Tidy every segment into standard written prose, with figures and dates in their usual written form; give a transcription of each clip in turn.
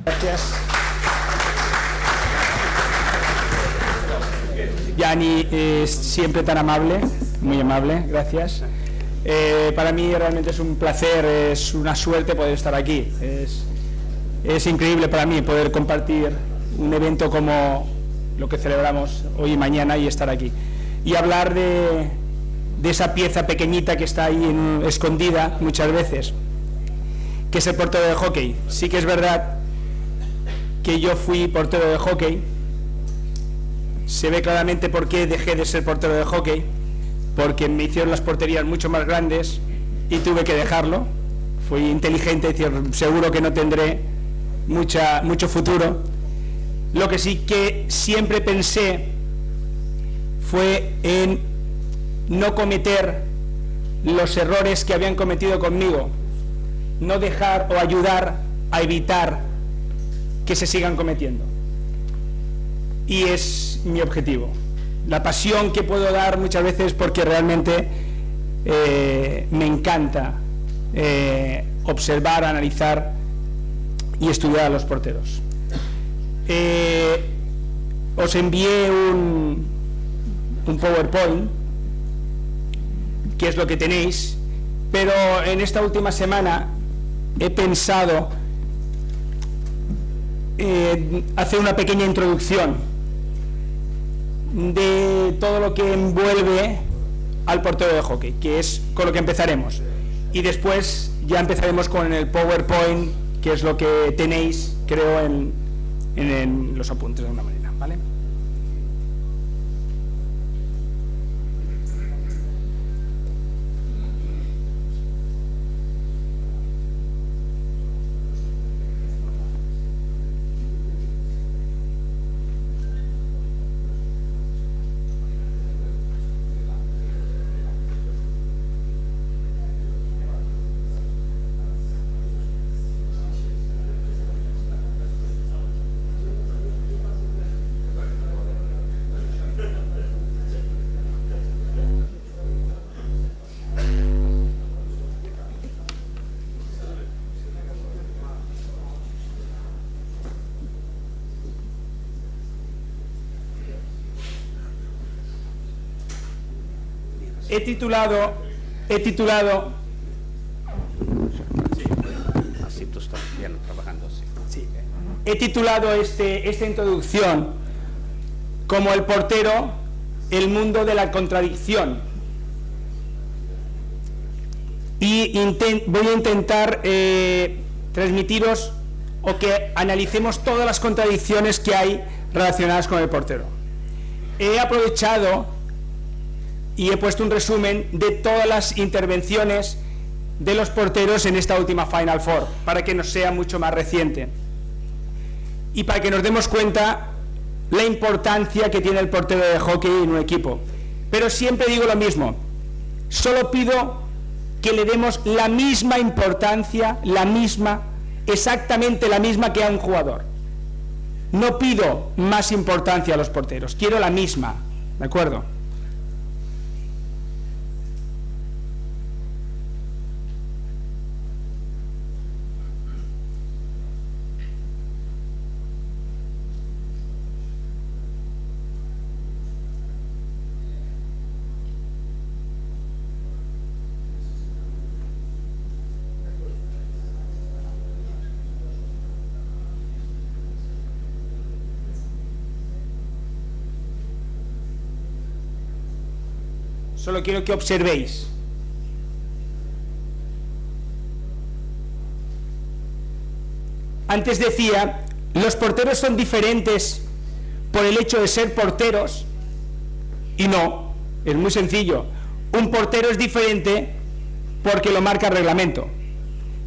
Gracias. Yani es siempre tan amable, muy amable, gracias. Para mí realmente es un placer, es una suerte poder estar aquí. Es increíble para mí poder compartir un evento como lo que celebramos hoy y mañana y estar aquí. Y hablar de esa pieza pequeñita que está ahí escondida muchas veces, que es el portero de hockey. Sí que es verdad que yo fui portero de hockey. Se ve claramente por qué dejé de ser portero de hockey, porque me hicieron las porterías mucho más grandes y tuve que dejarlo. Fui inteligente, decir, seguro que no tendré mucho futuro. Lo que sí que siempre pensé fue en no cometer los errores que habían cometido conmigo, no dejar o ayudar a evitar que se sigan cometiendo. Y es mi objetivo. La pasión que puedo dar muchas veces porque realmente me encanta observar, analizar y estudiar a los porteros. Os envié un PowerPoint, que es lo que tenéis, pero en esta última semana he pensado hacer una pequeña introducción de todo lo que envuelve al portero de hockey, que es con lo que empezaremos, y después ya empezaremos con el PowerPoint, que es lo que tenéis, creo, en los apuntes de una manera, ¿vale? He titulado Así tú estás bien trabajando, sí. sí, he titulado esta introducción como el portero, el mundo de la contradicción, y voy a intentar transmitiros o que analicemos todas las contradicciones que hay relacionadas con el portero. He aprovechado y he puesto un resumen de todas las intervenciones de los porteros en esta última Final Four, para que nos sea mucho más reciente y para que nos demos cuenta la importancia que tiene el portero de hockey en un equipo. Pero siempre digo lo mismo, solo pido que le demos la misma importancia, exactamente la misma que a un jugador. No pido más importancia a los porteros, quiero la misma, ¿de acuerdo? Solo quiero que observéis. Antes decía, los porteros son diferentes por el hecho de ser porteros, y no, es muy sencillo. Un portero es diferente porque lo marca el reglamento.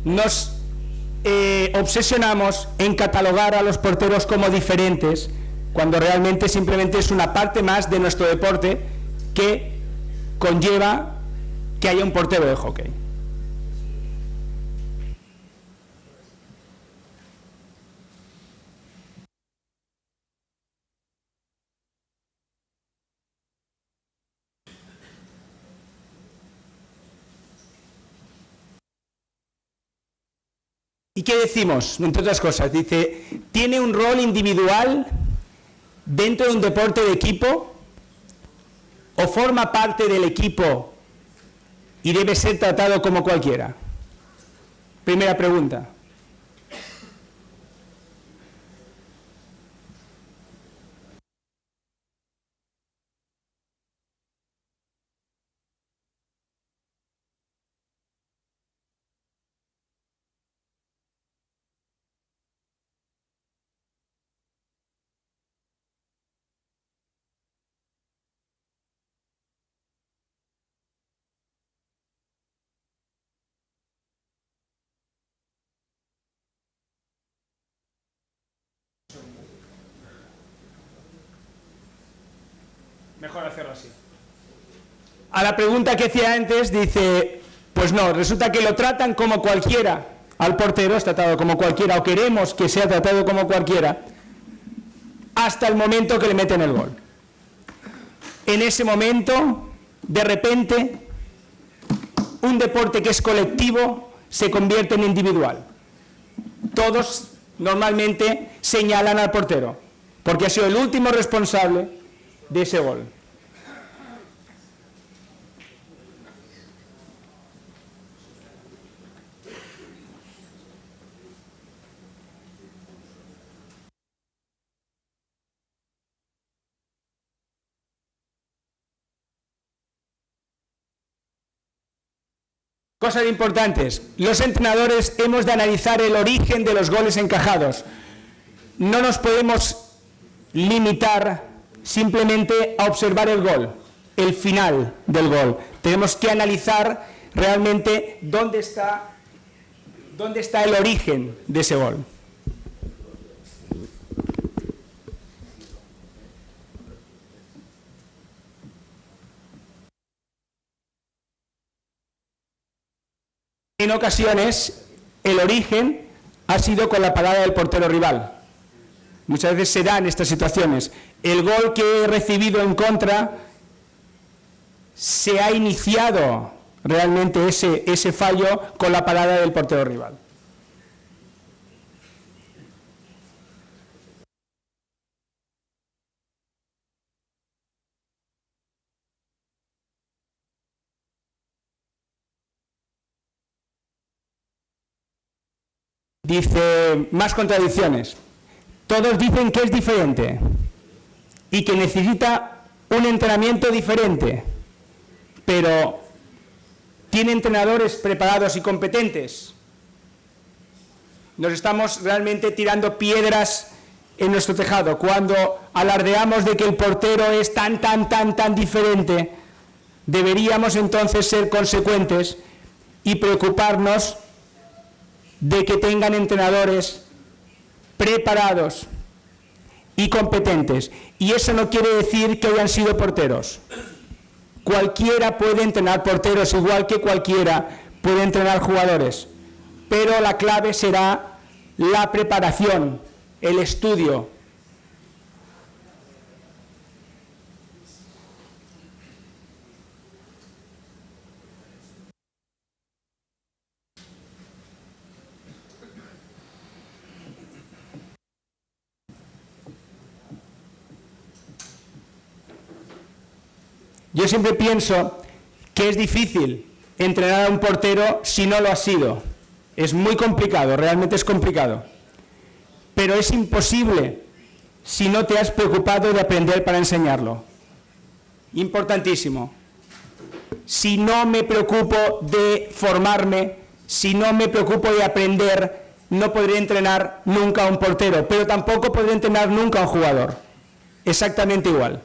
Nos obsesionamos en catalogar a los porteros como diferentes, cuando realmente simplemente es una parte más de nuestro deporte que conlleva que haya un portero de hockey. ¿Y qué decimos? Entre otras cosas, dice, ¿tiene un rol individual dentro de un deporte de equipo? ¿O forma parte del equipo y debe ser tratado como cualquiera? Primera pregunta. Mejor hacerlo así. A la pregunta que hacía antes dice, pues no, resulta que lo tratan como cualquiera. Al portero es tratado como cualquiera, o queremos que sea tratado como cualquiera, hasta el momento que le meten el gol. En ese momento, de repente, un deporte que es colectivo se convierte en individual. Todos normalmente señalan al portero, porque ha sido el último responsable de ese gol. Cosas importantes. Los entrenadores hemos de analizar el origen de los goles encajados. No nos podemos limitar simplemente a observar el gol, el final del gol. Tenemos que analizar realmente dónde está el origen de ese gol. En ocasiones, el origen ha sido con la parada del portero rival. Muchas veces se dan estas situaciones. El gol que he recibido en contra, se ha iniciado realmente ese fallo con la parada del portero rival. Dice, más contradicciones. Todos dicen que es diferente y que necesita un entrenamiento diferente, pero ¿tiene entrenadores preparados y competentes? Nos estamos realmente tirando piedras en nuestro tejado cuando alardeamos de que el portero es tan diferente. Deberíamos entonces ser consecuentes y preocuparnos de que tengan entrenadores preparados y competentes. Y eso no quiere decir que hayan sido porteros. Cualquiera puede entrenar porteros, igual que cualquiera puede entrenar jugadores. Pero la clave será la preparación, el estudio. Yo siempre pienso que es difícil entrenar a un portero si no lo ha sido. Es muy complicado, realmente es complicado. Pero es imposible si no te has preocupado de aprender para enseñarlo. Importantísimo. Si no me preocupo de formarme, si no me preocupo de aprender, no podré entrenar nunca a un portero, pero tampoco podré entrenar nunca a un jugador. Exactamente igual.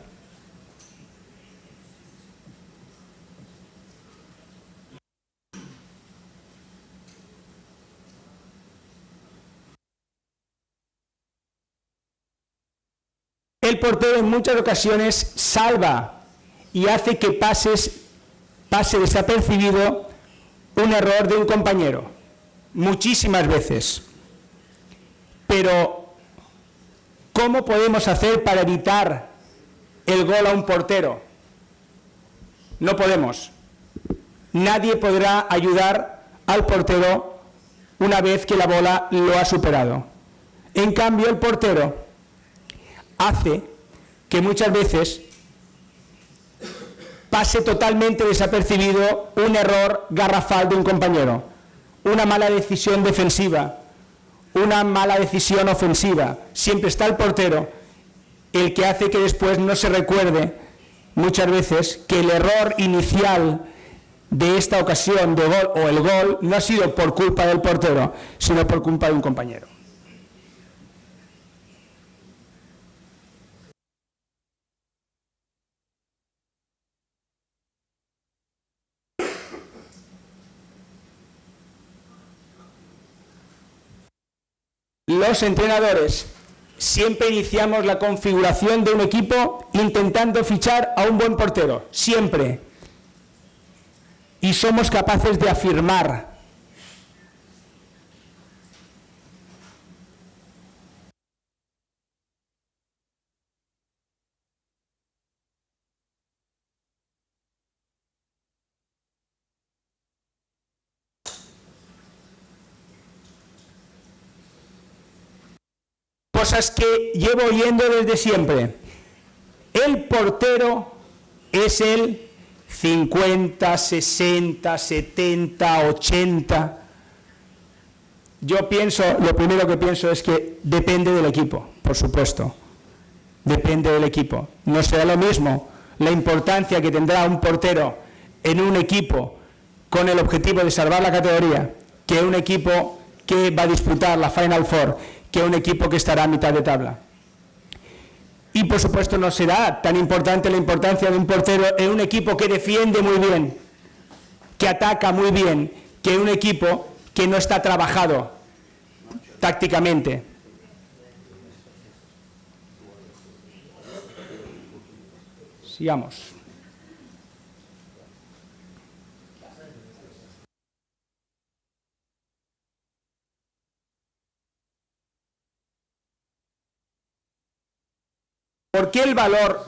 El portero en muchas ocasiones salva y hace que pase desapercibido un error de un compañero, muchísimas veces. Pero, ¿cómo podemos hacer para evitar el gol a un portero? No podemos. Nadie podrá ayudar al portero una vez que la bola lo ha superado. En cambio, el portero hace que muchas veces pase totalmente desapercibido un error garrafal de un compañero, una mala decisión defensiva, una mala decisión ofensiva. Siempre está el portero el que hace que después no se recuerde muchas veces que el error inicial de esta ocasión de gol o el gol no ha sido por culpa del portero, sino por culpa de un compañero. Los entrenadores siempre iniciamos la configuración de un equipo intentando fichar a un buen portero, siempre. Y somos capaces de afirmar cosas que llevo oyendo desde siempre. El portero es el 50, 60, 70, 80. Yo pienso, lo primero que pienso es que depende del equipo, por supuesto. Depende del equipo. No será lo mismo la importancia que tendrá un portero en un equipo con el objetivo de salvar la categoría que un equipo que va a disputar la Final Four, que un equipo que estará a mitad de tabla. Y por supuesto no será tan importante la importancia de un portero en un equipo que defiende muy bien, que ataca muy bien, que un equipo que no está trabajado tácticamente. Sigamos. ¿Por qué el valor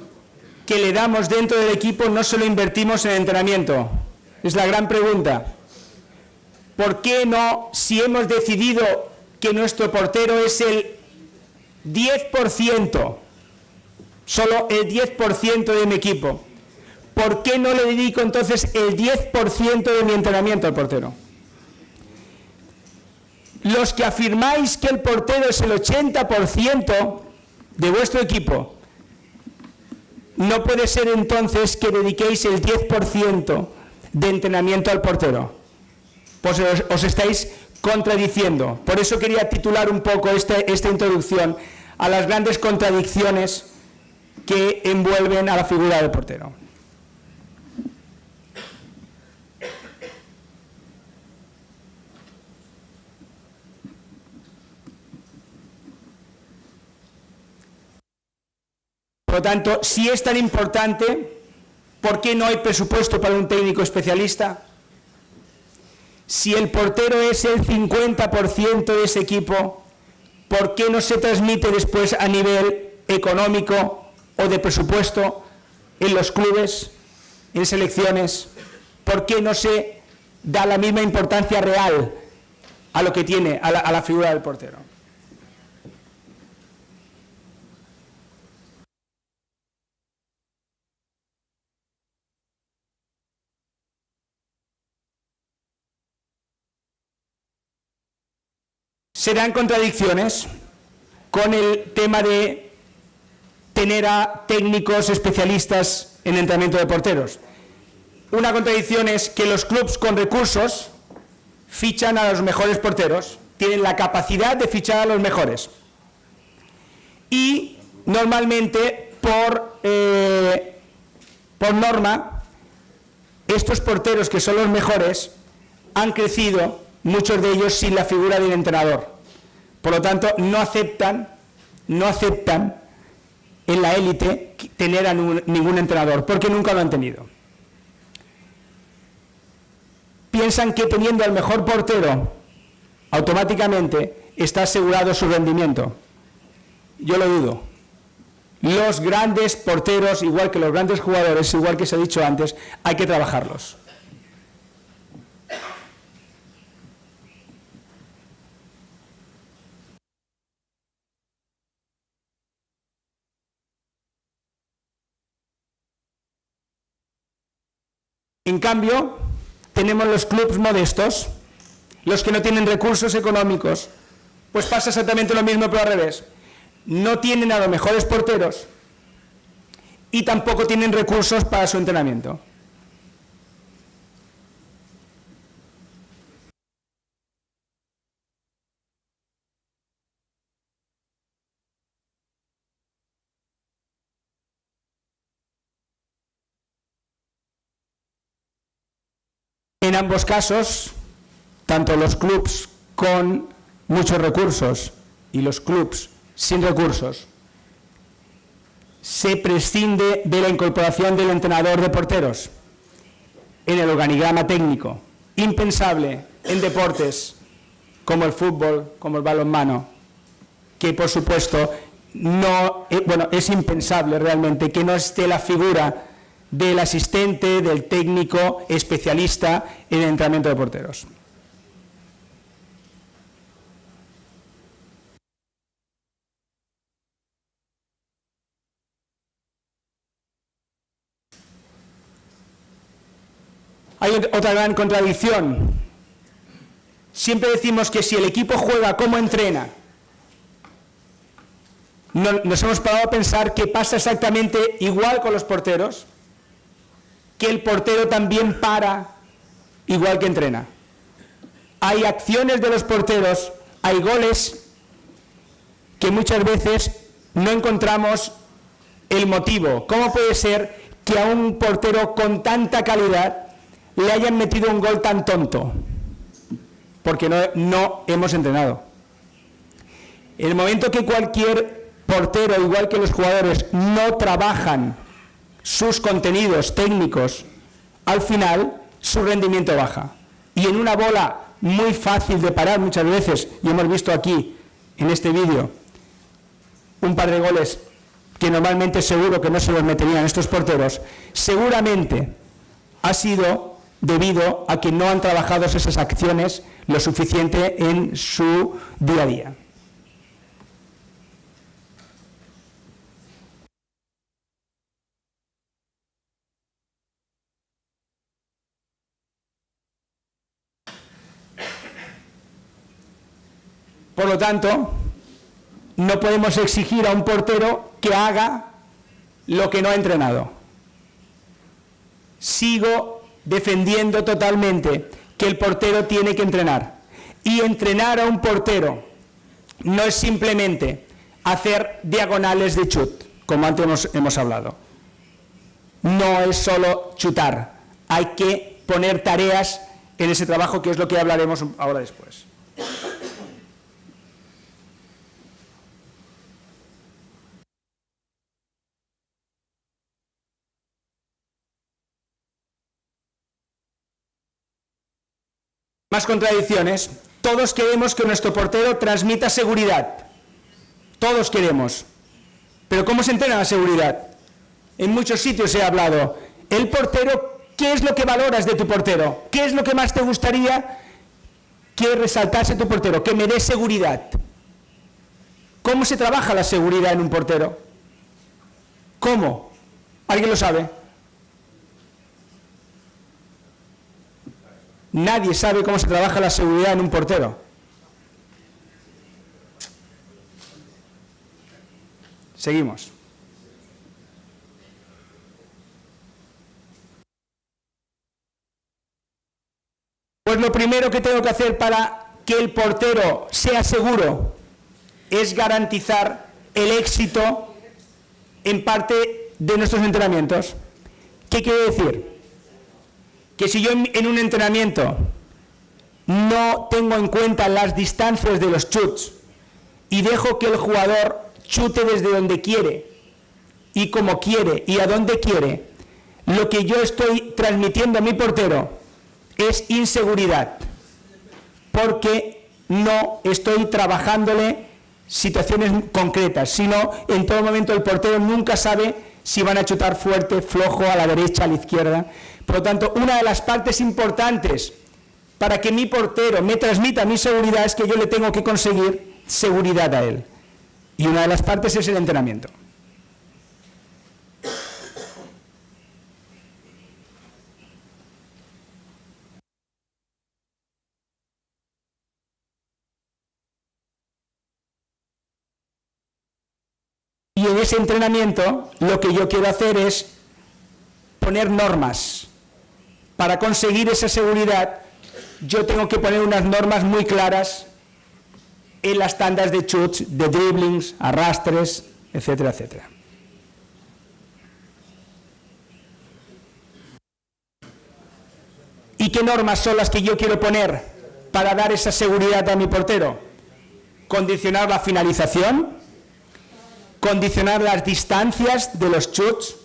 que le damos dentro del equipo no se lo invertimos en entrenamiento? Es la gran pregunta. ¿Por qué no, si hemos decidido que nuestro portero es el 10%, solo el 10% de mi equipo, ¿por qué no le dedico entonces el 10% de mi entrenamiento al portero? Los que afirmáis que el portero es el 80% de vuestro equipo, no puede ser entonces que dediquéis el 10% de entrenamiento al portero. Pues os estáis contradiciendo. Por eso quería titular un poco esta introducción a las grandes contradicciones que envuelven a la figura del portero. Por lo tanto, si es tan importante, ¿por qué no hay presupuesto para un técnico especialista? Si el portero es el 50% de ese equipo, ¿por qué no se transmite después a nivel económico o de presupuesto en los clubes, en selecciones? ¿Por qué no se da la misma importancia real a lo que tiene, a la figura del portero? Se dan contradicciones con el tema de tener a técnicos especialistas en entrenamiento de porteros. Una contradicción es que los clubes con recursos fichan a los mejores porteros, tienen la capacidad de fichar a los mejores. Y normalmente, por norma, estos porteros que son los mejores han crecido, muchos de ellos sin la figura del entrenador. Por lo tanto, no aceptan en la élite tener a ningún entrenador, porque nunca lo han tenido. Piensan que teniendo al mejor portero, automáticamente está asegurado su rendimiento. Yo lo dudo. Los grandes porteros, igual que los grandes jugadores, igual que se ha dicho antes, hay que trabajarlos. En cambio, tenemos los clubes modestos, los que no tienen recursos económicos. Pues pasa exactamente lo mismo, pero al revés. No tienen a los mejores porteros y tampoco tienen recursos para su entrenamiento. En ambos casos, tanto los clubes con muchos recursos y los clubes sin recursos, se prescinde de la incorporación del entrenador de porteros en el organigrama técnico, impensable en deportes como el fútbol, como el balonmano, que por supuesto no, es impensable realmente que no esté la figura del asistente, del técnico especialista en el entrenamiento de porteros. Hay otra gran contradicción. Siempre decimos que si el equipo juega como entrena, nos hemos parado a pensar que pasa exactamente igual con los porteros, que el portero también para igual que entrena. Hay acciones de los porteros, hay goles que muchas veces no encontramos el motivo. ¿Cómo puede ser que a un portero con tanta calidad le hayan metido un gol tan tonto? Porque no hemos entrenado. En el momento que cualquier portero, igual que los jugadores, no trabajan sus contenidos técnicos, al final su rendimiento baja. Y en una bola muy fácil de parar muchas veces, y hemos visto aquí en este vídeo un par de goles que normalmente seguro que no se los meterían estos porteros, seguramente ha sido debido a que no han trabajado esas acciones lo suficiente en su día a día. Por lo tanto, no podemos exigir a un portero que haga lo que no ha entrenado. Sigo defendiendo totalmente que el portero tiene que entrenar. Y entrenar a un portero no es simplemente hacer diagonales de chut, como antes hemos hablado. No es solo chutar, hay que poner tareas en ese trabajo, que es lo que hablaremos ahora después. Más contradicciones. Todos queremos que nuestro portero transmita seguridad. Todos queremos. Pero ¿cómo se entrena la seguridad? En muchos sitios he hablado. El portero, ¿qué es lo que valoras de tu portero? ¿Qué es lo que más te gustaría que resaltase tu portero? Que me dé seguridad. ¿Cómo se trabaja la seguridad en un portero? ¿Cómo? ¿Alguien lo sabe? Nadie sabe cómo se trabaja la seguridad en un portero. Seguimos. Pues lo primero que tengo que hacer para que el portero sea seguro es garantizar el éxito en parte de nuestros entrenamientos. ¿Qué quiere decir? Que si yo en un entrenamiento no tengo en cuenta las distancias de los chuts y dejo que el jugador chute desde donde quiere y como quiere y a donde quiere, lo que yo estoy transmitiendo a mi portero es inseguridad, porque no estoy trabajándole situaciones concretas, sino en todo momento el portero nunca sabe si van a chutar fuerte, flojo, a la derecha, a la izquierda. Por lo tanto, una de las partes importantes para que mi portero me transmita mi seguridad es que yo le tengo que conseguir seguridad a él. Y una de las partes es el entrenamiento. Y en ese entrenamiento lo que yo quiero hacer es poner normas. Para conseguir esa seguridad, yo tengo que poner unas normas muy claras en las tandas de chuts, de dribblings, arrastres, etcétera, etcétera. ¿Y qué normas son las que yo quiero poner para dar esa seguridad a mi portero? Condicionar la finalización, condicionar las distancias de los chuts,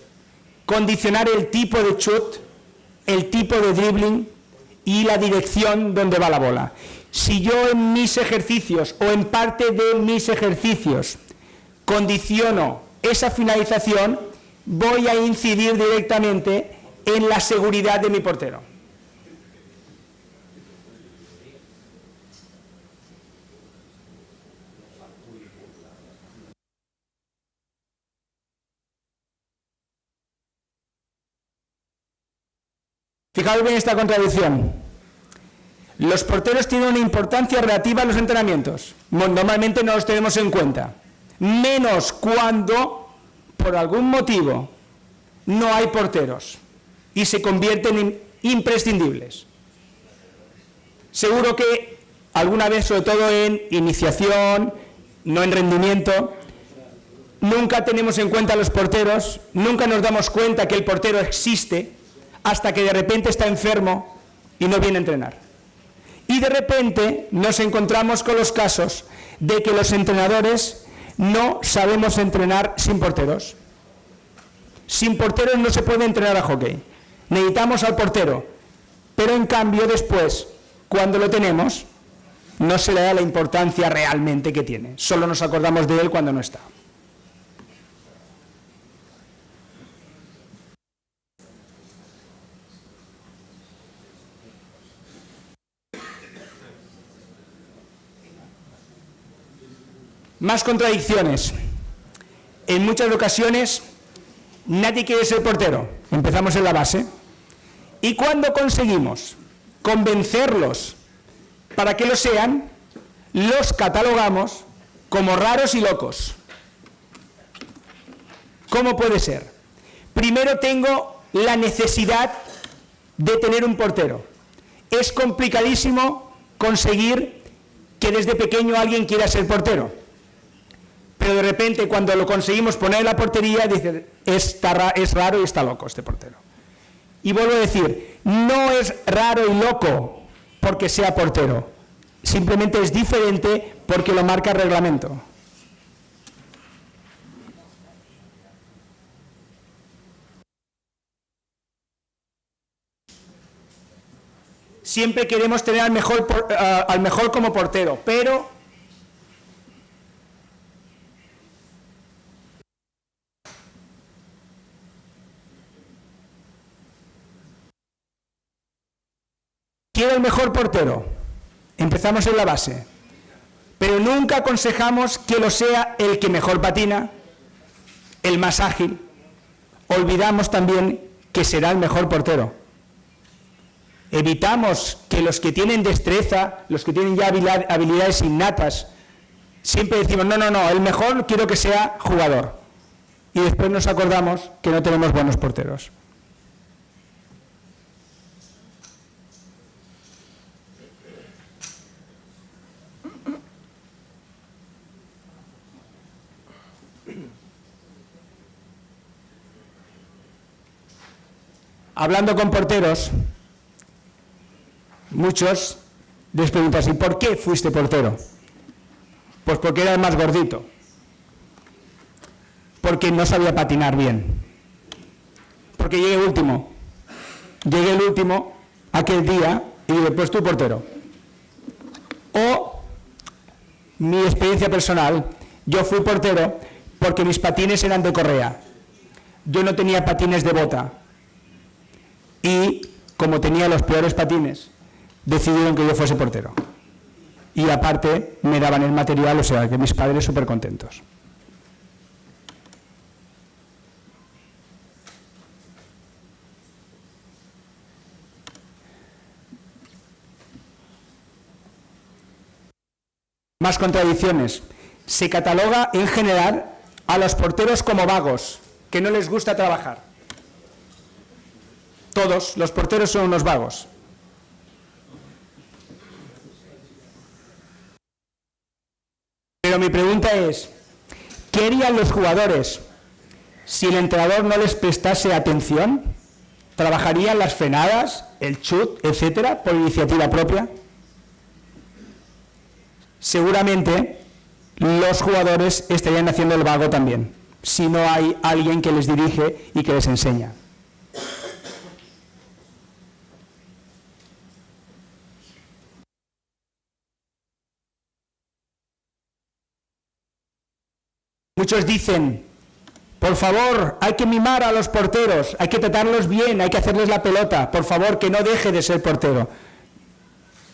condicionar el tipo de chut, el tipo de dribbling y la dirección donde va la bola. Si yo en mis ejercicios o en parte de mis ejercicios condiciono esa finalización, voy a incidir directamente en la seguridad de mi portero. Fijaos bien esta contradicción. Los porteros tienen una importancia relativa en los entrenamientos. Normalmente no los tenemos en cuenta. Menos cuando, por algún motivo, no hay porteros y se convierten en imprescindibles. Seguro que alguna vez, sobre todo en iniciación, no en rendimiento, nunca tenemos en cuenta a los porteros, nunca nos damos cuenta que el portero existe, hasta que de repente está enfermo y no viene a entrenar. Y de repente nos encontramos con los casos de que los entrenadores no sabemos entrenar sin porteros. Sin porteros no se puede entrenar a hockey. Necesitamos al portero, pero en cambio después, cuando lo tenemos, no se le da la importancia realmente que tiene. Solo nos acordamos de él cuando no está. Más contradicciones. En muchas ocasiones nadie quiere ser portero. Empezamos en la base. Y cuando conseguimos convencerlos para que lo sean, los catalogamos como raros y locos. ¿Cómo puede ser? Primero tengo la necesidad de tener un portero. Es complicadísimo conseguir que desde pequeño alguien quiera ser portero. Pero de repente cuando lo conseguimos poner en la portería, dicen, es raro y está loco este portero. Y vuelvo a decir, no es raro y loco porque sea portero, simplemente es diferente porque lo marca el reglamento. Siempre queremos tener al mejor como portero, pero quiero el mejor portero. Empezamos en la base, pero nunca aconsejamos que lo sea el que mejor patina, el más ágil. Olvidamos también que será el mejor portero. Evitamos que los que tienen destreza, los que tienen ya habilidades innatas, siempre decimos, no, el mejor quiero que sea jugador. Y después nos acordamos que no tenemos buenos porteros. Hablando con porteros, muchos les preguntan así, ¿por qué fuiste portero? Pues porque era el más gordito, porque no sabía patinar bien, porque llegué el último aquel día y después tú portero. O mi experiencia personal, yo fui portero porque mis patines eran de correa, yo no tenía patines de bota. Y como tenía los peores patines, decidieron que yo fuese portero. Y aparte me daban el material, o sea que mis padres súper contentos. Más contradicciones. Se cataloga en general a los porteros como vagos, que no les gusta trabajar. Todos los porteros son unos vagos. Pero mi pregunta es, ¿qué harían los jugadores si el entrenador no les prestase atención? ¿Trabajarían las frenadas, el chut, etcétera, por iniciativa propia? Seguramente los jugadores estarían haciendo el vago también, si no hay alguien que les dirige y que les enseña. Muchos dicen, por favor, hay que mimar a los porteros, hay que tratarlos bien, hay que hacerles la pelota, por favor, que no deje de ser portero.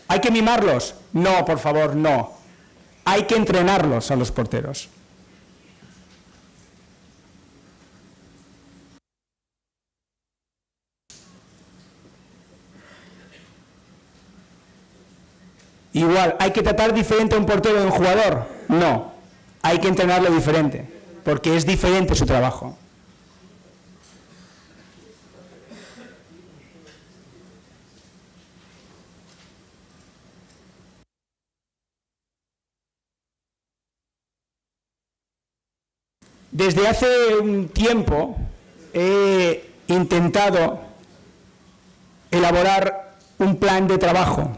¿Hay que mimarlos? No, por favor, no. Hay que entrenarlos a los porteros. Igual, ¿hay que tratar diferente a un portero de un jugador? No. Hay que entrenarlo diferente, porque es diferente su trabajo. Desde hace un tiempo he intentado elaborar un plan de trabajo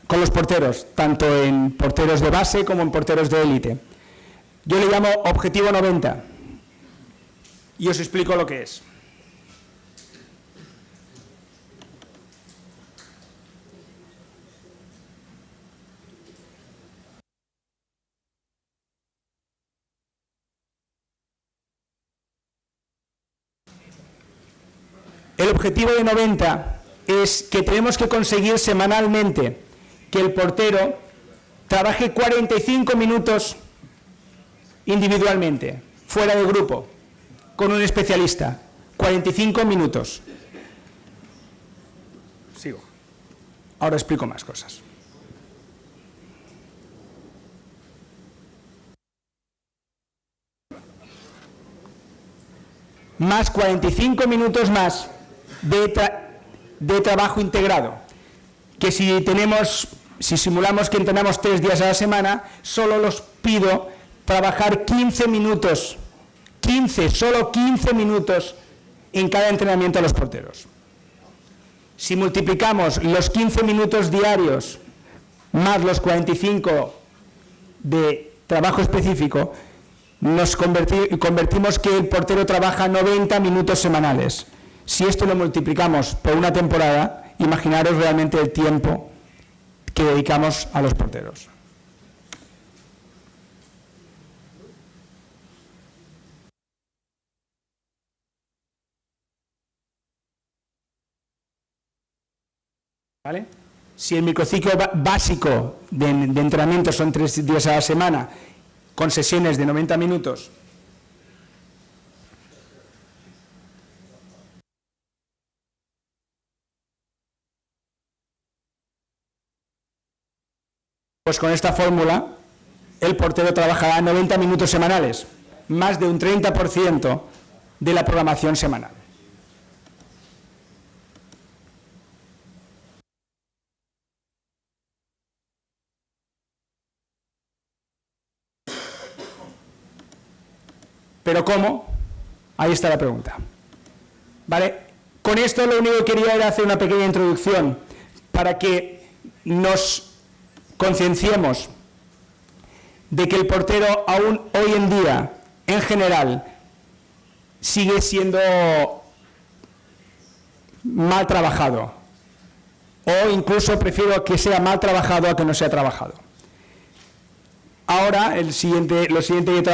con los porteros, tanto en porteros de base como en porteros de élite. Yo le llamo Objetivo 90 y os explico lo que es. El objetivo de 90 es que tenemos que conseguir semanalmente que el portero trabaje 45 minutos individualmente, fuera de grupo, con un especialista. 45 minutos. Sigo. Ahora explico más cosas. Más 45 minutos más de trabajo integrado, que si simulamos que entrenamos 3 días a la semana, solo los pido trabajar 15 minutos, solo 15 minutos en cada entrenamiento a los porteros. Si multiplicamos los 15 minutos diarios más los 45 de trabajo específico, nos convertimos que el portero trabaja 90 minutos semanales. Si esto lo multiplicamos por una temporada, imaginaros realmente el tiempo que dedicamos a los porteros. ¿Vale? Si el microciclo básico de entrenamiento son 3 días a la semana, con sesiones de 90 minutos, pues con esta fórmula el portero trabajará 90 minutos semanales, más de un 30% de la programación semanal. ¿Pero cómo? Ahí está la pregunta. ¿Vale? Con esto lo único que quería era hacer una pequeña introducción para que nos concienciemos de que el portero aún hoy en día, en general, sigue siendo mal trabajado. O incluso prefiero que sea mal trabajado a que no sea trabajado. Ahora, lo siguiente que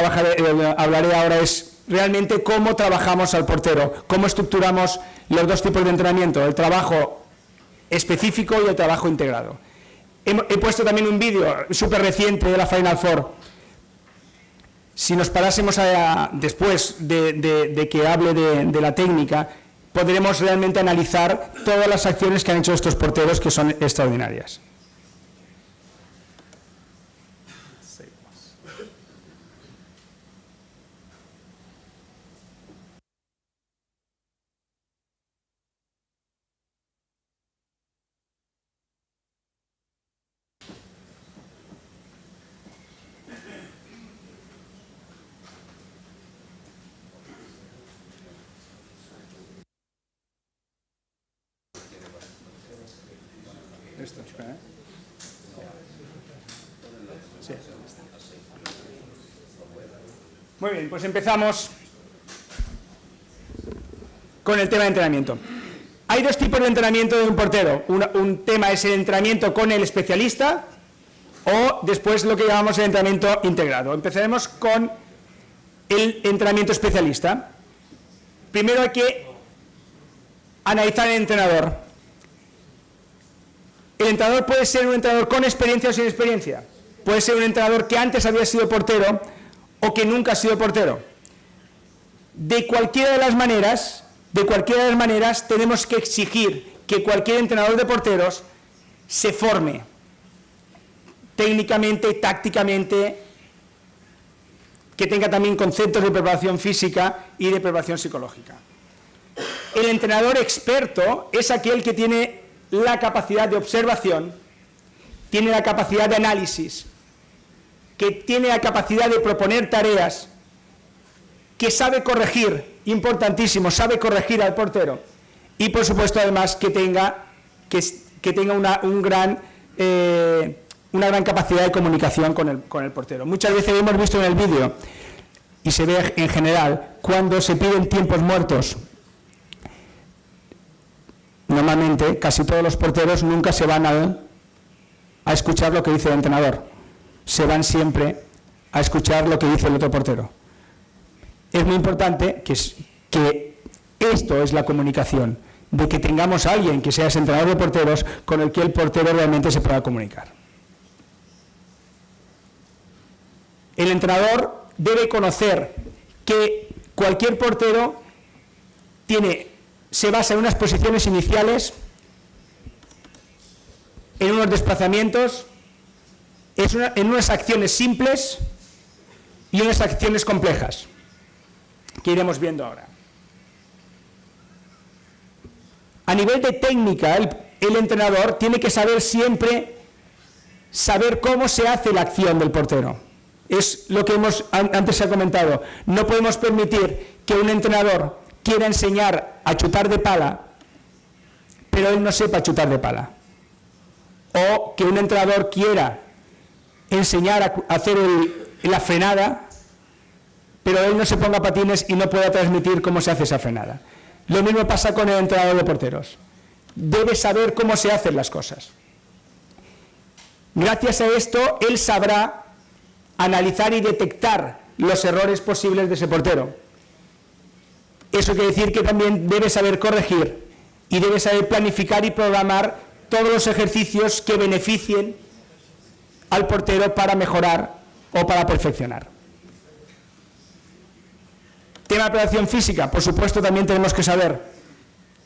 hablaré ahora es realmente cómo trabajamos al portero, cómo estructuramos los dos tipos de entrenamiento, el trabajo específico y el trabajo integrado. He puesto también un vídeo súper reciente de la Final Four. Si nos parásemos después de que hable de la técnica, podremos realmente analizar todas las acciones que han hecho estos porteros, que son extraordinarias. Esto, espera, ¿eh? Sí. Muy bien, pues empezamos con el tema de entrenamiento. Hay dos tipos de entrenamiento de un portero. Un tema es el entrenamiento con el especialista o después lo que llamamos el entrenamiento integrado. Empezaremos con el entrenamiento especialista. Primero hay que analizar el entrenador. El entrenador puede ser un entrenador con experiencia o sin experiencia. Puede ser un entrenador que antes había sido portero o que nunca ha sido portero. De cualquiera de las maneras, tenemos que exigir que cualquier entrenador de porteros se forme técnicamente, tácticamente, que tenga también conceptos de preparación física y de preparación psicológica. El entrenador experto es aquel que tiene la capacidad de observación, tiene la capacidad de análisis, que tiene la capacidad de proponer tareas, que sabe corregir, importantísimo, sabe corregir al portero y por supuesto además que tenga una gran capacidad de comunicación con el portero. Muchas veces hemos visto en el vídeo y se ve en general cuando se piden tiempos muertos. Normalmente casi todos los porteros nunca se van a escuchar lo que dice el entrenador, se van siempre a escuchar lo que dice el otro portero. Es muy importante que esto es la comunicación, de que tengamos a alguien que sea ese entrenador de porteros con el que el portero realmente se pueda comunicar. El entrenador debe conocer que cualquier portero se basa en unas posiciones iniciales, en unos desplazamientos, en unas acciones simples y unas acciones complejas, que iremos viendo ahora. A nivel de técnica, el entrenador tiene que saber cómo se hace la acción del portero. Es lo que antes se ha comentado. No podemos permitir que un entrenador quiera enseñar a chutar de pala, pero él no sepa chutar de pala. O que un entrenador quiera enseñar a hacer la frenada, pero él no se ponga patines y no pueda transmitir cómo se hace esa frenada. Lo mismo pasa con el entrenador de porteros. Debe saber cómo se hacen las cosas. Gracias a esto, él sabrá analizar y detectar los errores posibles de ese portero. Eso quiere decir que también debe saber corregir y debe saber planificar y programar todos los ejercicios que beneficien al portero para mejorar o para perfeccionar. Tema de preparación física, por supuesto, también tenemos que saber.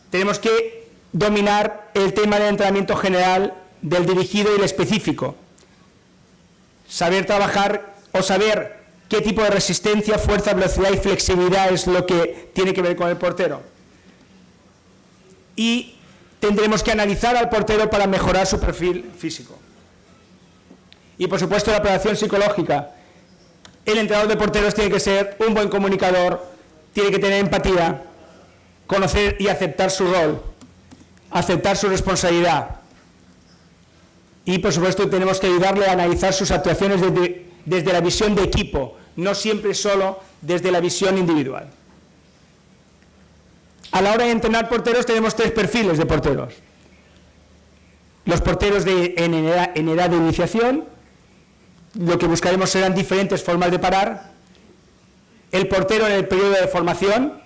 Tenemos que dominar el tema del entrenamiento general, del dirigido y el específico. Saber trabajar o saber qué tipo de resistencia, fuerza, velocidad y flexibilidad es lo que tiene que ver con el portero. Y tendremos que analizar al portero para mejorar su perfil físico. Y por supuesto la preparación psicológica. El entrenador de porteros tiene que ser un buen comunicador, tiene que tener empatía, conocer y aceptar su rol, aceptar su responsabilidad. Y por supuesto tenemos que ayudarle a analizar sus actuaciones desde la visión de equipo, no siempre solo desde la visión individual. A la hora de entrenar porteros tenemos tres perfiles de porteros. Los porteros en edad de iniciación, lo que buscaremos serán diferentes formas de parar. El portero en el periodo de formación,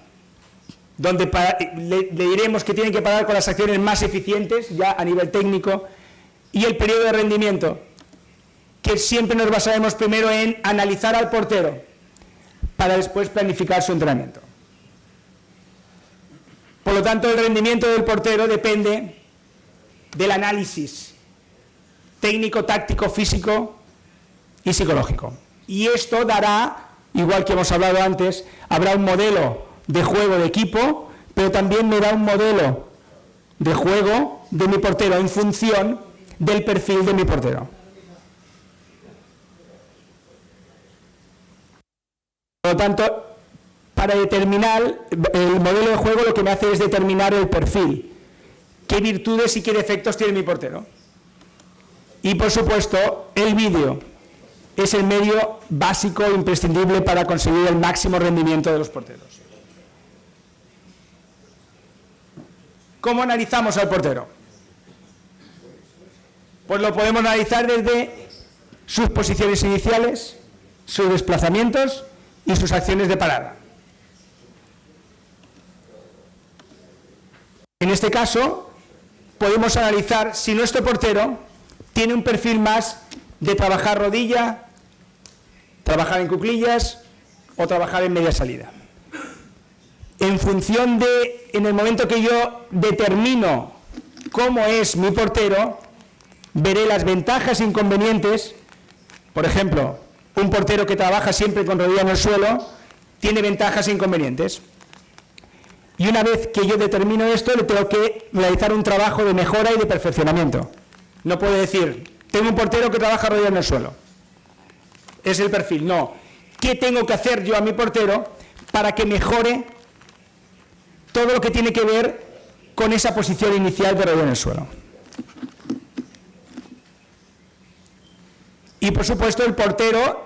donde le diremos que tiene que parar con las acciones más eficientes, ya a nivel técnico, y el periodo de rendimiento, que siempre nos basaremos primero en analizar al portero, para después planificar su entrenamiento. Por lo tanto, el rendimiento del portero depende del análisis técnico, táctico, físico y psicológico. Y esto dará, igual que hemos hablado antes, habrá un modelo de juego de equipo, pero también me da un modelo de juego de mi portero en función del perfil de mi portero. Por lo tanto, para determinar el modelo de juego, lo que me hace es determinar el perfil. ¿Qué virtudes y qué defectos tiene mi portero? Y, por supuesto, el vídeo es el medio básico e imprescindible para conseguir el máximo rendimiento de los porteros. ¿Cómo analizamos al portero? Pues lo podemos analizar desde sus posiciones iniciales, sus desplazamientos y sus acciones de parada. En este caso, podemos analizar si nuestro portero tiene un perfil más de trabajar rodilla, trabajar en cuclillas o trabajar en media salida. En función de, en el momento que yo determino cómo es mi portero, veré las ventajas e inconvenientes. Por ejemplo, un portero que trabaja siempre con rodilla en el suelo tiene ventajas e inconvenientes. Y una vez que yo determino esto, le tengo que realizar un trabajo de mejora y de perfeccionamiento. No puedo decir, tengo un portero que trabaja rodilla en el suelo. Es el perfil. No. ¿Qué tengo que hacer yo a mi portero para que mejore todo lo que tiene que ver con esa posición inicial de rodilla en el suelo? Y, por supuesto, el portero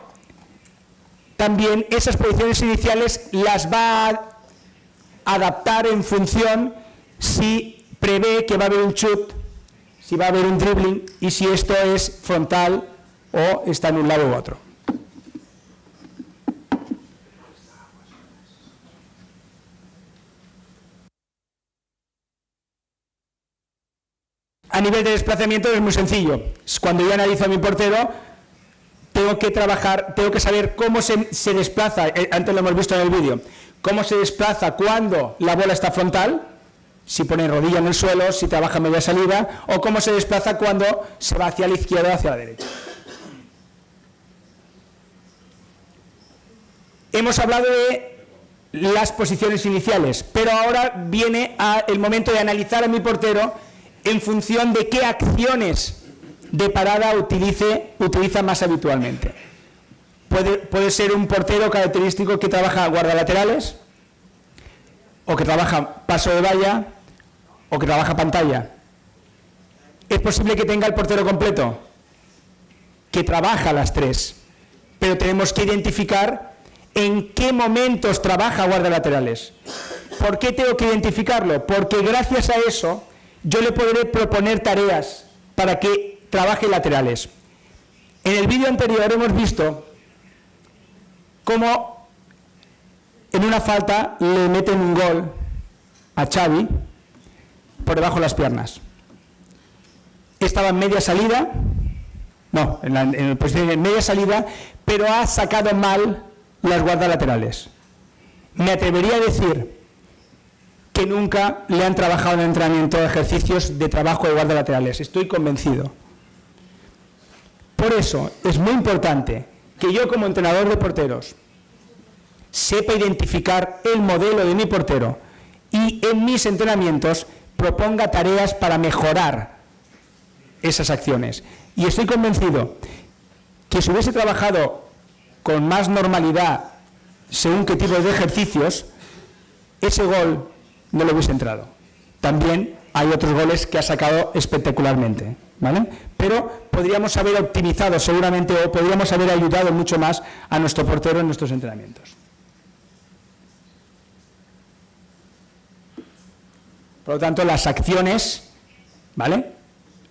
también esas posiciones iniciales las va a adaptar en función si prevé que va a haber un chut, si va a haber un dribbling y si esto es frontal o está en un lado u otro. A nivel de desplazamiento es muy sencillo. Cuando yo analizo a mi portero, tengo que trabajar, tengo que saber cómo se desplaza, antes lo hemos visto en el vídeo, cómo se desplaza cuando la bola está frontal, si pone rodilla en el suelo, si trabaja media salida, o cómo se desplaza cuando se va hacia la izquierda o hacia la derecha. Hemos hablado de las posiciones iniciales, pero ahora viene el momento de analizar a mi portero en función de qué acciones de parada utiliza más habitualmente. Puede ser un portero característico que trabaja guardalaterales, o que trabaja paso de valla, o que trabaja pantalla. ¿Es posible que tenga el portero completo? Que trabaja las tres, pero tenemos que identificar en qué momentos trabaja guardalaterales. ¿Por qué tengo que identificarlo? Porque gracias a eso yo le podré proponer tareas para que trabaje laterales. En el vídeo anterior hemos visto cómo en una falta le meten un gol a Xavi por debajo de las piernas. Estaba en media salida, no, en posición de media salida, pero ha sacado mal las guardalaterales. Me atrevería a decir que nunca le han trabajado en entrenamiento ejercicios de trabajo de guardalaterales. Estoy convencido. Por eso es muy importante que yo, como entrenador de porteros, sepa identificar el modelo de mi portero y en mis entrenamientos proponga tareas para mejorar esas acciones. Y estoy convencido que si hubiese trabajado con más normalidad según qué tipo de ejercicios, ese gol no le hubiese entrado. También hay otros goles que ha sacado espectacularmente, ¿vale? Pero podríamos haber optimizado seguramente, o podríamos haber ayudado mucho más a nuestro portero en nuestros entrenamientos. Por lo tanto, las acciones, ¿vale?,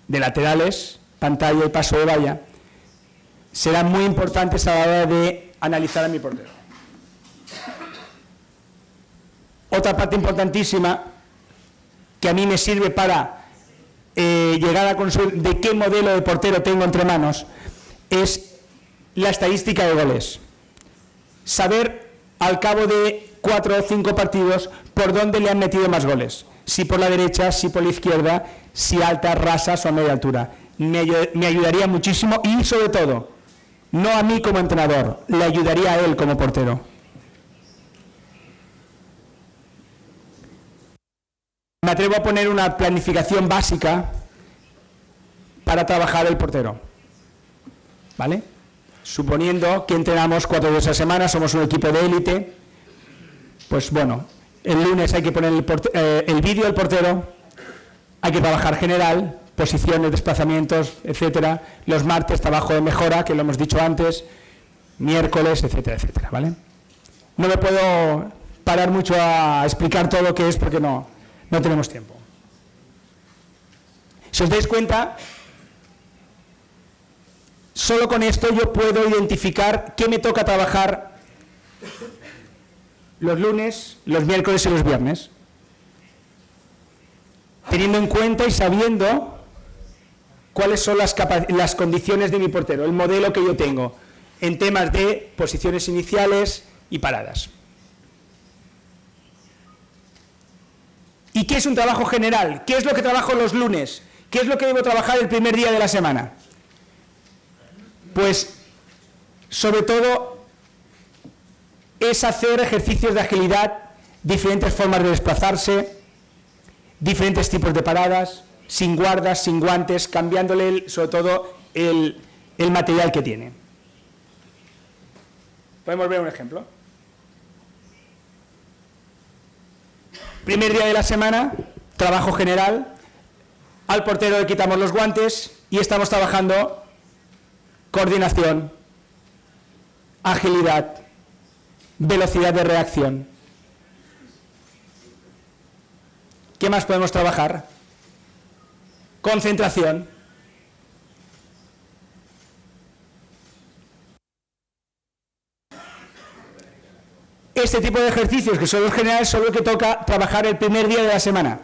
de laterales, pantalla y paso de valla, serán muy importantes a la hora de analizar a mi portero. Otra parte importantísima que a mí me sirve para llegar a construir de qué modelo de portero tengo entre manos es la estadística de goles. Saber al cabo de 4 o 5 partidos por dónde le han metido más goles. Si por la derecha, si por la izquierda, si altas, rasas o a media altura. Me ayudaría muchísimo y, sobre todo, no a mí como entrenador, le ayudaría a él como portero. Me atrevo a poner una planificación básica para trabajar el portero, ¿vale? Suponiendo que entrenamos 4 días a la semana, somos un equipo de élite, pues bueno, el lunes hay que poner el vídeo del portero, hay que trabajar general, posiciones, desplazamientos, etcétera. Los martes trabajo de mejora, que lo hemos dicho antes, miércoles, etcétera, etcétera, ¿vale? No me puedo parar mucho a explicar todo lo que es porque no tenemos tiempo. Si os dais cuenta, solo con esto yo puedo identificar qué me toca trabajar los lunes, los miércoles y los viernes, teniendo en cuenta y sabiendo cuáles son las condiciones de mi portero, el modelo que yo tengo en temas de posiciones iniciales y paradas. ¿Y qué es un trabajo general? ¿Qué es lo que trabajo los lunes? ¿Qué es lo que debo trabajar el primer día de la semana? Pues, sobre todo, es hacer ejercicios de agilidad, diferentes formas de desplazarse, diferentes tipos de paradas, sin guardas, sin guantes, cambiándole, sobre todo, el material que tiene. ¿Podemos ver un ejemplo? Primer día de la semana, trabajo general, al portero le quitamos los guantes y estamos trabajando coordinación, agilidad, velocidad de reacción. ¿Qué más podemos trabajar? Concentración. Este tipo de ejercicios, que son los generales, son los que toca trabajar el primer día de la semana.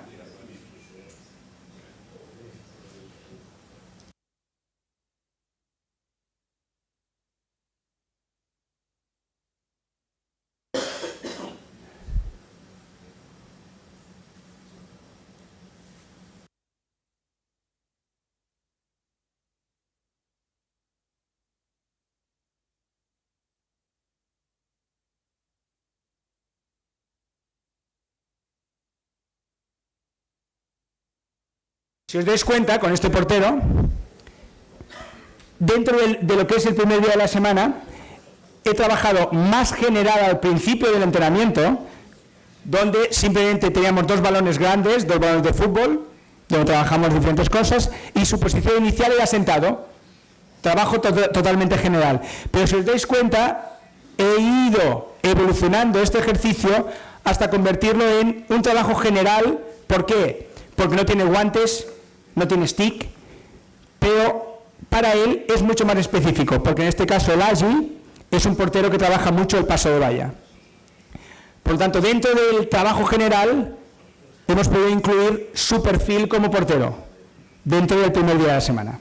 Si os dais cuenta, con este portero, dentro de lo que es el primer día de la semana, he trabajado más general al principio del entrenamiento, donde simplemente teníamos 2 balones grandes, 2 balones de fútbol, donde trabajamos diferentes cosas, y su posición inicial era sentado. Trabajo totalmente general. Pero si os dais cuenta, he ido evolucionando este ejercicio hasta convertirlo en un trabajo general. ¿Por qué? Porque no tiene guantes, no tiene stick, pero para él es mucho más específico, porque en este caso el Agi es un portero que trabaja mucho el paso de valla. Por lo tanto, dentro del trabajo general hemos podido incluir su perfil como portero dentro del primer día de la semana.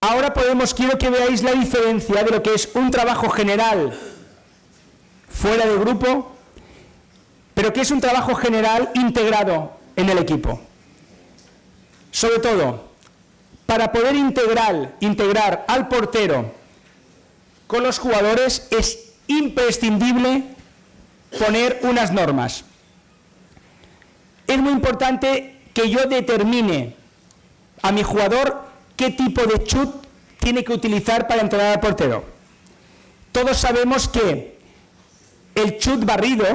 Ahora quiero que veáis la diferencia de lo que es un trabajo general fuera de grupo, pero que es un trabajo general integrado en el equipo. Sobre todo, para poder integrar al portero con los jugadores es imprescindible poner unas normas. Es muy importante que yo determine a mi jugador qué tipo de chut tiene que utilizar para entrenar al portero. Todos sabemos que el chut barrido,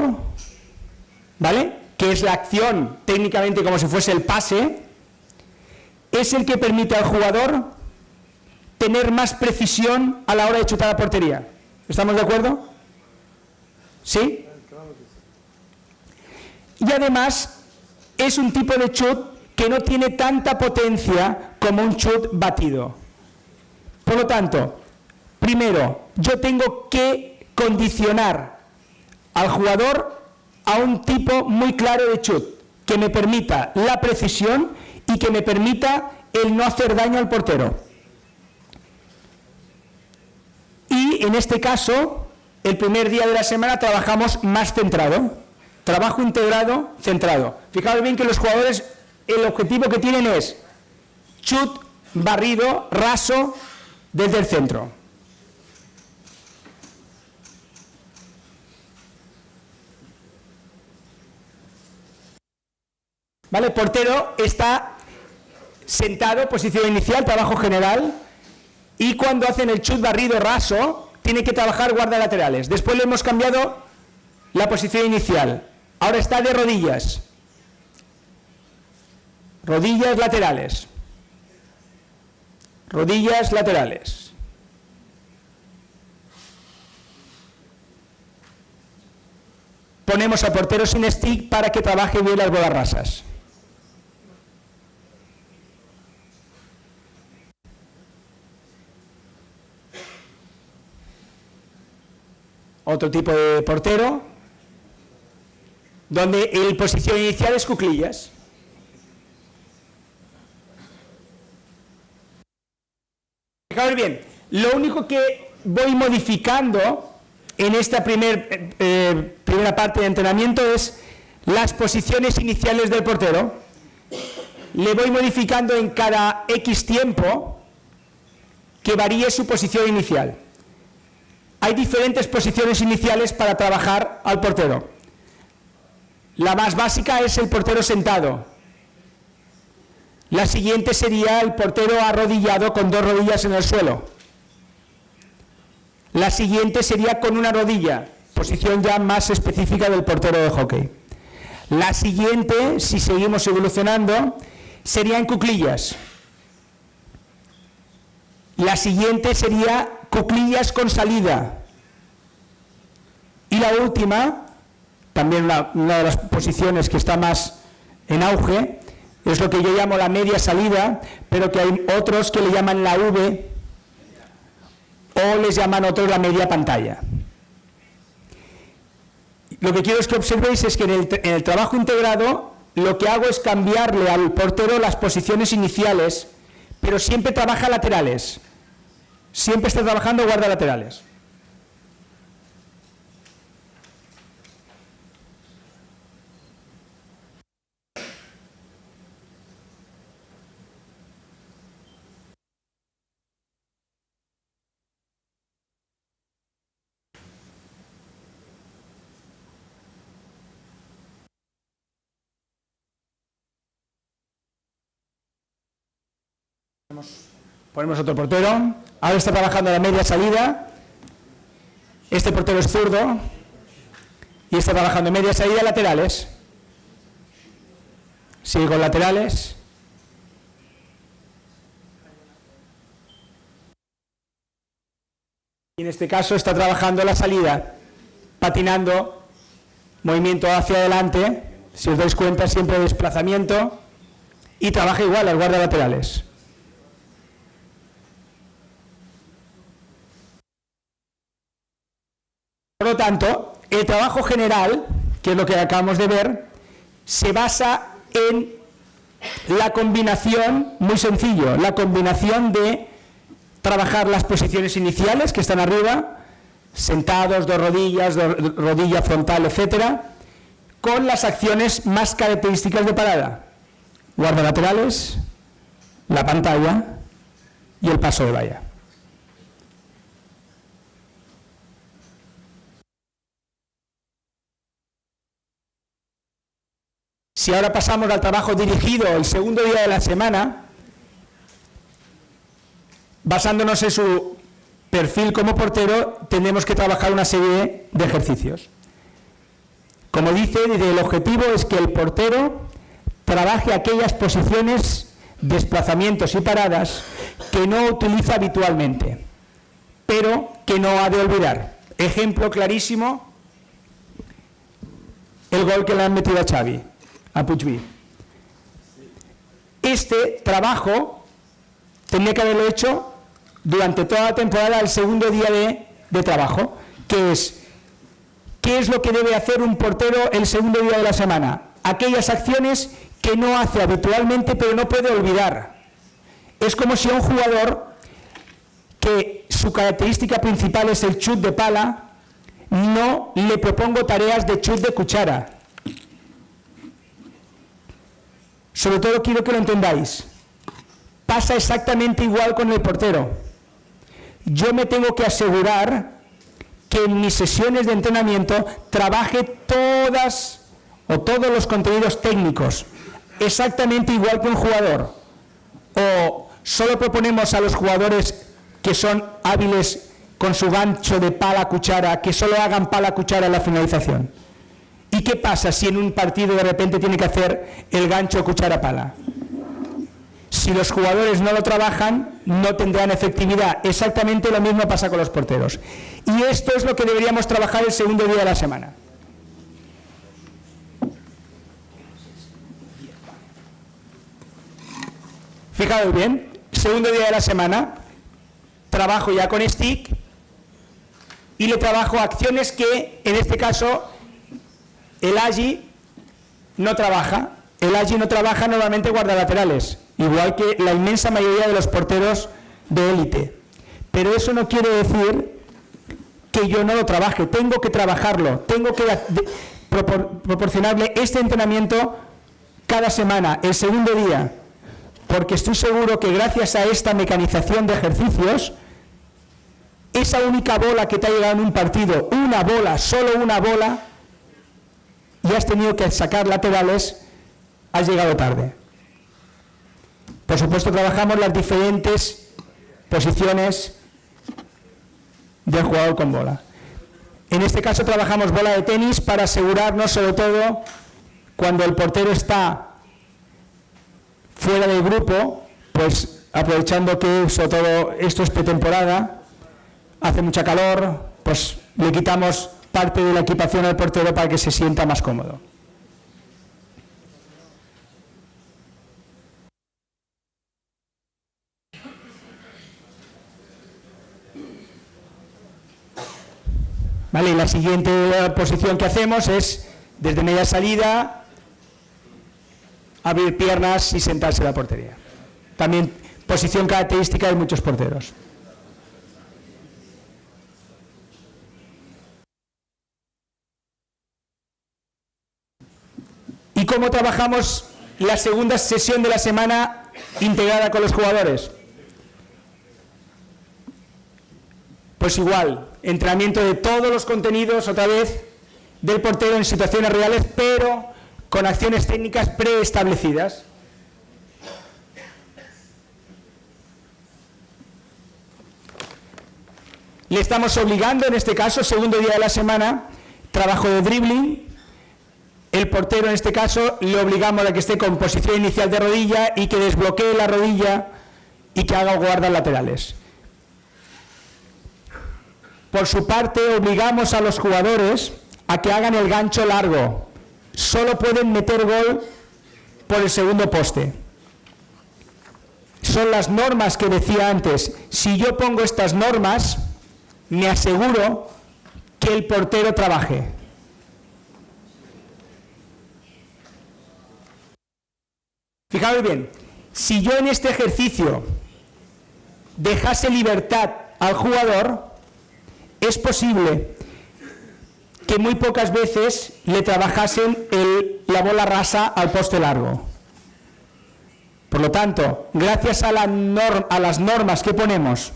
¿vale?, que es la acción técnicamente como si fuese el pase, es el que permite al jugador tener más precisión a la hora de chutar a portería. ¿Estamos de acuerdo? ¿Sí? Y además es un tipo de chut que no tiene tanta potencia como un chut batido. Por lo tanto, primero, yo tengo que condicionar al jugador a un tipo muy claro de chut, que me permita la precisión y que me permita el no hacer daño al portero. Y en este caso, el primer día de la semana trabajamos más centrado. Trabajo integrado, centrado. Fijaos bien que los jugadores el objetivo que tienen es chut, barrido, raso desde el centro. ¿Vale? El portero está sentado, posición inicial, trabajo general, y cuando hacen el chut, barrido, raso, tiene que trabajar guardalaterales. Después le hemos cambiado la posición inicial. Ahora está de rodillas. Rodillas laterales. Rodillas laterales. Ponemos al portero sin stick para que trabaje bien las bolas rasas. Otro tipo de portero, donde el posición inicial es cuclillas. Fijaos bien, lo único que voy modificando en esta primera parte de entrenamiento es las posiciones iniciales del portero. Le voy modificando en cada X tiempo que varíe su posición inicial. Hay diferentes posiciones iniciales para trabajar al portero. La más básica es el portero sentado. La siguiente sería el portero arrodillado con dos rodillas en el suelo. La siguiente sería con una rodilla, posición ya más específica del portero de hockey. La siguiente, si seguimos evolucionando, sería en cuclillas. La siguiente sería cuclillas con salida. Y la última, también una de las posiciones que está más en auge, es lo que yo llamo la media salida, pero que hay otros que le llaman la V o les llaman otros la media pantalla. Lo que quiero es que observéis es que en el trabajo integrado lo que hago es cambiarle al portero las posiciones iniciales, pero siempre trabaja laterales. Siempre está trabajando guardalaterales. Ponemos otro portero. Ahora está trabajando la media salida. Este portero es zurdo. Y está trabajando media salida laterales. Sigue con laterales. Y en este caso está trabajando la salida, patinando, movimiento hacia adelante. Si os dais cuenta, siempre desplazamiento. Y trabaja igual las guardalaterales. Por lo tanto, el trabajo general, que es lo que acabamos de ver, se basa en la combinación, muy sencillo, la combinación de trabajar las posiciones iniciales que están arriba, sentados, dos rodillas, rodilla frontal, etcétera, con las acciones más características de parada, guardalaterales, la pantalla y el paso de valla. Si ahora pasamos al trabajo dirigido el segundo día de la semana, basándonos en su perfil como portero, tenemos que trabajar una serie de ejercicios. Como dice, el objetivo es que el portero trabaje aquellas posiciones, desplazamientos y paradas que no utiliza habitualmente, pero que no ha de olvidar. Ejemplo clarísimo, el gol que le han metido a Xavi, a Puigvy. Este trabajo tenía que haberlo hecho durante toda la temporada, el segundo día de trabajo, que es, ¿qué es lo que debe hacer un portero el segundo día de la semana? Aquellas acciones que no hace habitualmente, pero no puede olvidar. Es como si a un jugador que su característica principal es el chut de pala, no le propongo tareas de chut de cuchara. sobre todo quiero que lo entendáis, pasa exactamente igual con el portero. Yo me tengo que asegurar que en mis sesiones de entrenamiento trabaje todos los contenidos técnicos, exactamente igual que un jugador. O solo proponemos a los jugadores que son hábiles con su gancho de pala-cuchara, que solo hagan pala-cuchara en la finalización. ¿Y qué pasa si en un partido de repente tiene que hacer el gancho cuchara-pala? Si los jugadores no lo trabajan, no tendrán efectividad. Exactamente lo mismo pasa con los porteros. Y esto es lo que deberíamos trabajar el segundo día de la semana. Fijaos bien, segundo día de la semana, trabajo ya con stick y le trabajo acciones que, en este caso, el Agi no trabaja. El Agi no trabaja normalmente guardalaterales, igual que la inmensa mayoría de los porteros de élite. Pero eso no quiere decir que yo no lo trabaje, tengo que trabajarlo, tengo que proporcionarle este entrenamiento cada semana, el segundo día, porque estoy seguro que gracias a esta mecanización de ejercicios, esa única bola que te ha llegado en un partido, una bola, solo una bola, y has tenido que sacar laterales, has llegado tarde. Por supuesto, trabajamos las diferentes posiciones del jugador con bola. En este caso trabajamos bola de tenis para asegurarnos, sobre todo, cuando el portero está fuera del grupo, pues aprovechando que sobre todo esto es pretemporada, hace mucha calor, pues le quitamos parte de la equipación al portero para que se sienta más cómodo. Vale, y la siguiente posición que hacemos es desde media salida, abrir piernas y sentarse en la portería. También posición característica de muchos porteros. ¿Y cómo trabajamos la segunda sesión de la semana integrada con los jugadores? Pues igual, entrenamiento de todos los contenidos, otra vez, del portero en situaciones reales, pero con acciones técnicas preestablecidas. Le estamos obligando, en este caso, segundo día de la semana, trabajo de dribbling. El portero, en este caso, le obligamos a que esté con posición inicial de rodilla y que desbloquee la rodilla y que haga guardas laterales. Por su parte, obligamos a los jugadores a que hagan el gancho largo. Solo pueden meter gol por el segundo poste. Son las normas que decía antes. Si yo pongo estas normas, me aseguro que el portero trabaje. Fijaos bien, si yo en este ejercicio dejase libertad al jugador, es posible que muy pocas veces le trabajasen la bola rasa al poste largo. Por lo tanto, gracias a las normas que ponemos,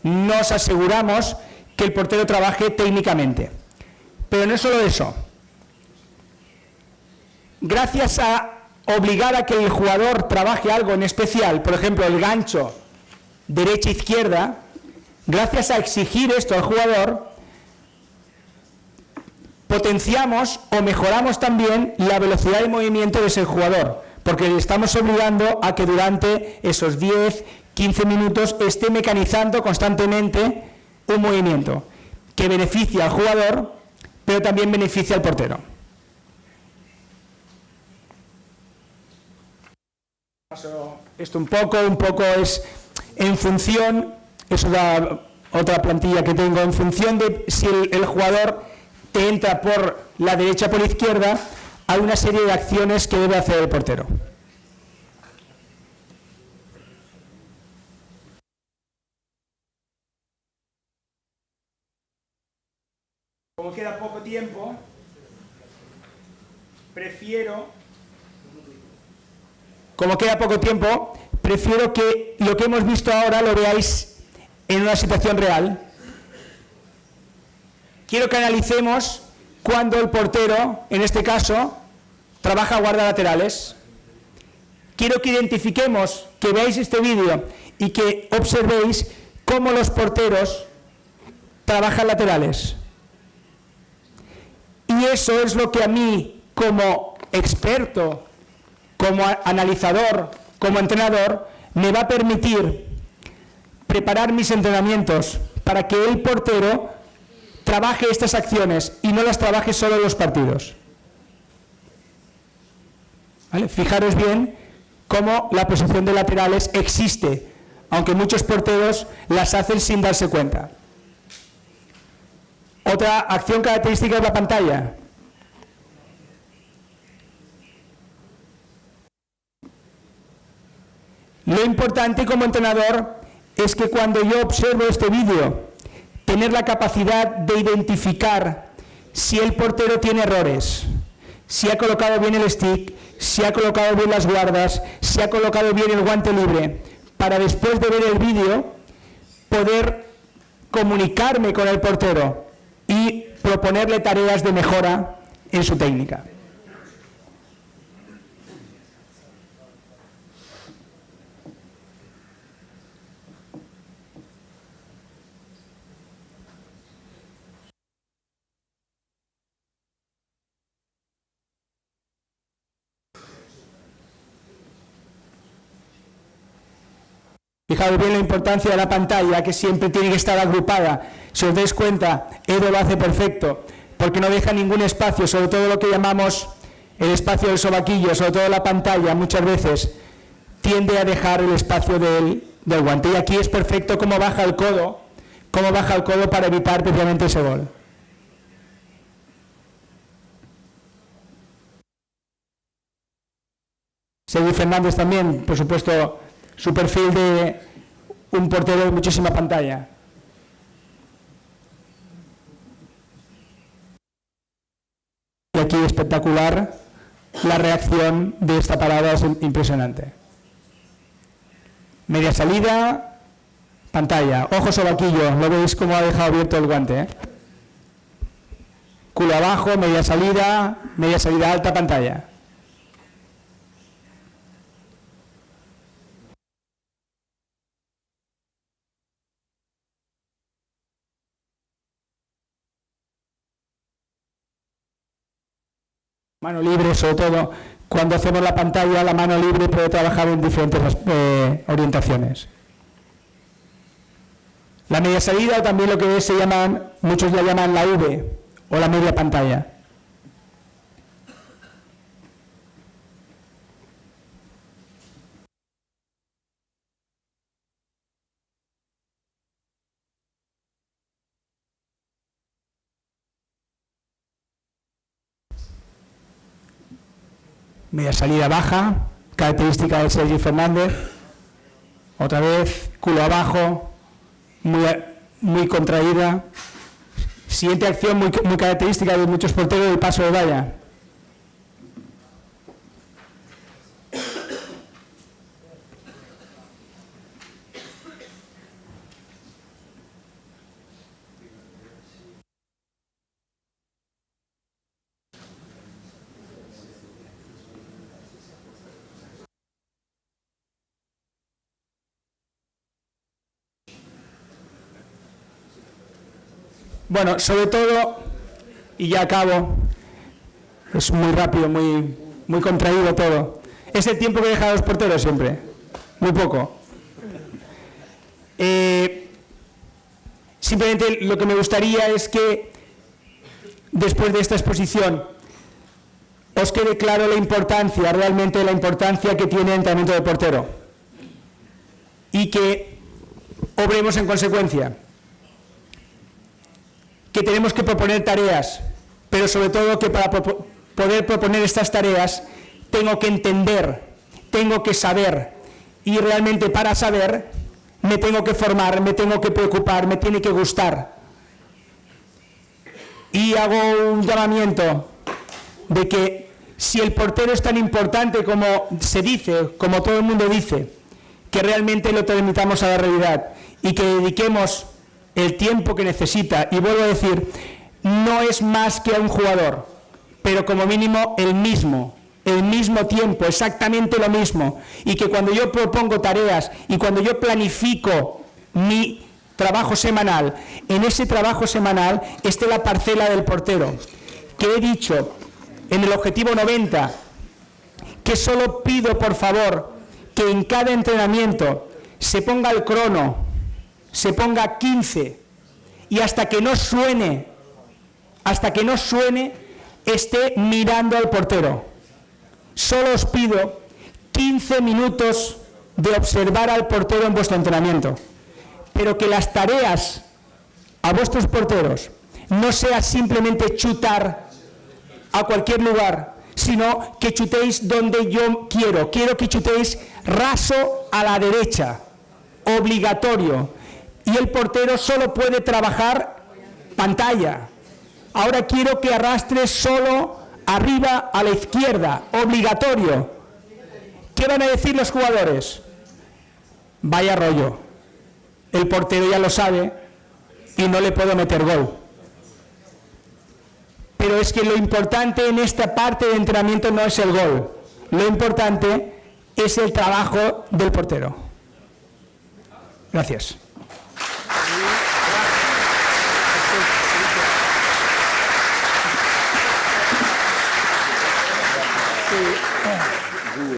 nos aseguramos que el portero trabaje técnicamente. Pero no es solo eso. Gracias a obligar a que el jugador trabaje algo en especial, por ejemplo, el gancho derecha-izquierda, gracias a exigir esto al jugador, potenciamos o mejoramos también la velocidad de movimiento de ese jugador, porque le estamos obligando a que durante esos 10, 15 minutos esté mecanizando constantemente un movimiento que beneficia al jugador, pero también beneficia al portero. Esto un poco es en función, es otra plantilla que tengo, en función de si el jugador te entra por la derecha o por la izquierda, hay una serie de acciones que debe hacer el portero. Como queda poco tiempo, prefiero como queda poco tiempo, prefiero que lo que hemos visto ahora lo veáis en una situación real. Quiero que analicemos cuando el portero, en este caso, trabaja guardas laterales. Quiero que identifiquemos, que veáis este vídeo y que observéis cómo los porteros trabajan laterales. Y eso es lo que a mí, como experto, como analizador, como entrenador, me va a permitir preparar mis entrenamientos para que el portero trabaje estas acciones y no las trabaje solo en los partidos. ¿Vale? Fijaros bien cómo la posición de laterales existe, aunque muchos porteros las hacen sin darse cuenta. Otra acción característica es la pantalla. Lo importante como entrenador es que cuando yo observo este vídeo, tener la capacidad de identificar si el portero tiene errores, si ha colocado bien el stick, si ha colocado bien las guardas, si ha colocado bien el guante libre, para después de ver el vídeo poder comunicarme con el portero y proponerle tareas de mejora en su técnica. Fijaos bien la importancia de la pantalla, que siempre tiene que estar agrupada. Si os dais cuenta, Edo lo hace perfecto, porque no deja ningún espacio, sobre todo lo que llamamos el espacio del sobaquillo, sobre todo la pantalla, muchas veces tiende a dejar el espacio del guante. Y aquí es perfecto cómo baja el codo para evitar precisamente ese gol. Sergi Fernández también, por supuesto, su perfil de un portero de muchísima pantalla. Y aquí espectacular, la reacción de esta parada es impresionante. Media salida, pantalla, ojo sobaquillo, lo veis cómo ha dejado abierto el guante, ¿eh? Culo abajo, media salida alta, pantalla. Mano libre, sobre todo cuando hacemos la pantalla, la mano libre puede trabajar en diferentes orientaciones. La media salida, o también lo que se llaman, muchos la llaman la V o la media pantalla. Media salida baja, característica de Sergi Fernández. Otra vez, culo abajo, muy contraída. Siguiente acción muy característica de muchos porteros, el paso de valla. Bueno, sobre todo, y ya acabo, es muy rápido, muy contraído todo. Es el tiempo que dejan los porteros siempre, muy poco. Simplemente lo que me gustaría es que, después de esta exposición, os quede claro la importancia, realmente la importancia que tiene el entrenamiento de portero. Y que obremos en consecuencia. Que tenemos que proponer tareas, pero sobre todo que para poder proponer estas tareas tengo que entender, tengo que saber, y realmente para saber me tengo que formar, me tengo que preocupar, me tiene que gustar. Y hago un llamamiento de que Si el portero es tan importante como se dice, como todo el mundo dice, que realmente lo transmitamos a la realidad y que dediquemos el tiempo que necesita, y vuelvo a decir, no es más que a un jugador, pero como mínimo el mismo tiempo, exactamente lo mismo, y que cuando yo propongo tareas y cuando yo planifico mi trabajo semanal, en ese trabajo semanal esté la parcela del portero, que he dicho en el objetivo 90, que solo pido por favor que en cada entrenamiento se ponga el crono, se ponga 15 y hasta que no suene, esté mirando al portero. Solo os pido 15 minutos de observar al portero en vuestro entrenamiento, pero que las tareas a vuestros porteros no sea simplemente chutar a cualquier lugar, sino que chutéis donde yo quiero. Quiero que chutéis raso a la derecha, obligatorio. Y el portero solo puede trabajar pantalla. Ahora quiero que arrastres solo arriba a la izquierda, obligatorio. ¿Qué van a decir los jugadores? Vaya rollo. El portero ya lo sabe y no le puedo meter gol. Pero es que lo importante en esta parte de entrenamiento no es el gol. Lo importante es el trabajo del portero. Gracias.